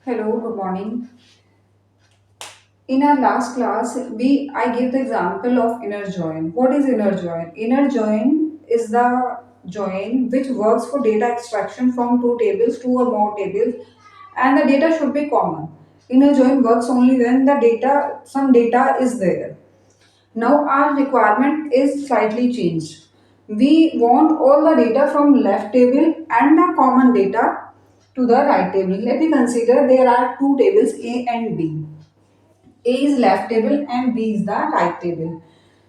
Hello, good morning. In our last class, I gave the example of inner join. What is inner join? Inner join is the join which works for data extraction from two tables, two or more tables, and the data should be common. Inner join works only when some data is there. Now our requirement is slightly changed. We want all the data from left table and the common data to the right table. Let me consider there are two tables A and B. A is left table and B is the right table.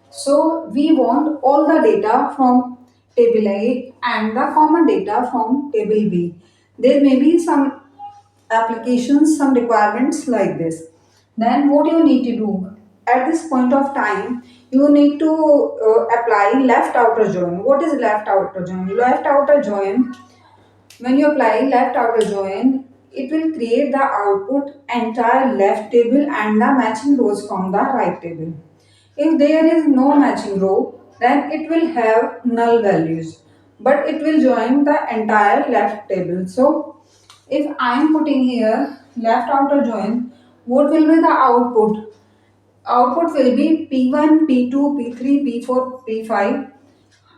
So we want all the data from table A and the common data from table B. There may be some applications, some requirements like this. Then what you need to do at this point of time, you need to apply left outer join. What is left outer join? Left outer join, when you apply left outer join, it will create the output entire left table and the matching rows from the right table. If there is no matching row, then it will have null values, but it will join the entire left table. So if I am putting here left outer join, what will be the output? Output will be P1, P2, P3, P4, P5,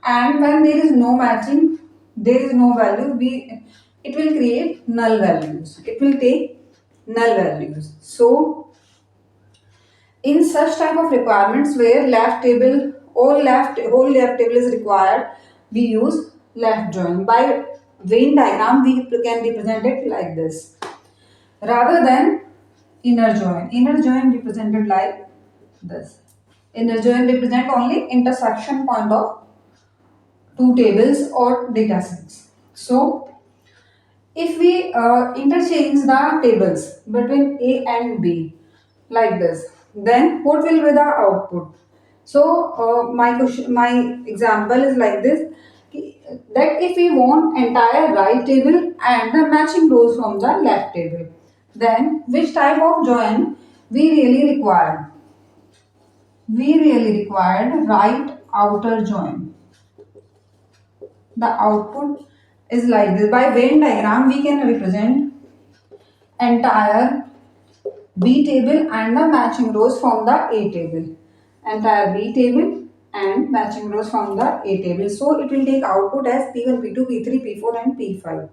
and when there is no matching, there is no value, it will create null values. It will take null values. So in such type of requirements where left table whole left table is required, we use left join. By Venn diagram we can represent it like this rather than inner join. Inner join represented like this. Inner join represent only intersection point of two tables or data sets. So if we interchange the tables between A and B like this, then what will be the output? So my example is like this, that if we want entire right table and the matching rows from the left table, then which type of join we really required? We really required right outer join. The output is like this. By Venn diagram we can represent entire B table and the matching rows from the A table. Entire B table and matching rows from the A table. So it will take output as P1, P2, P3, P4 and P5.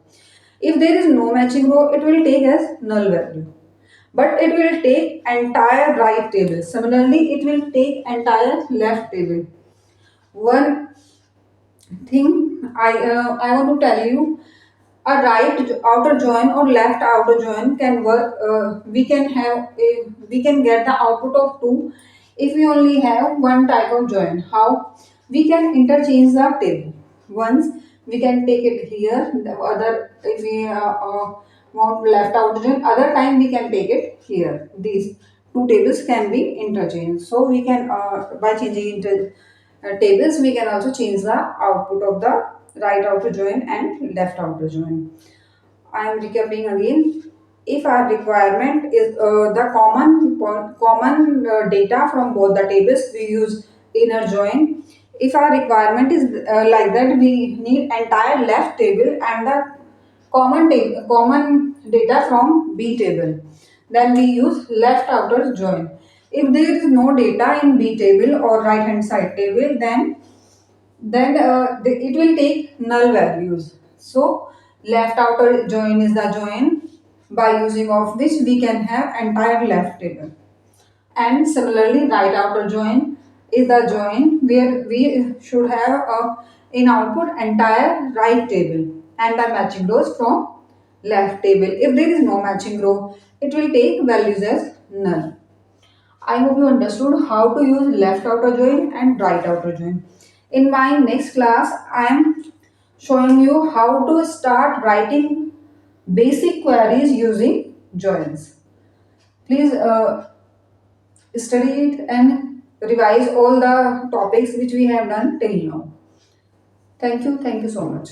If there is no matching row, it will take as null value. But it will take entire right table. Similarly, it will take entire left table. One thing I want to tell you, a right outer join or left outer join can work. We can get the output of two if we only have one type of join. How? We can interchange the table. Once we can take it here, the other if we want left outer join, other time we can take it here. These two tables can be interchanged. So we can by changing tables we can also change the output of the right outer join and left outer join. I am recapping again. If our requirement is the common data from both the tables, we use inner join. If our requirement is like that, we need entire left table and the common data from B table. Then we use left outer join. If there is no data in B table or right hand side table, then it will take null values. So left outer join is the join by using of which we can have entire left table. And similarly right outer join is the join where we should have in output entire right table and the matching rows from left table. If there is no matching row, it will take values as null. I hope you understood how to use left outer join and right outer join. In my next class, I am showing you how to start writing basic queries using joins. Please study it and revise all the topics which we have done till now. Thank you so much.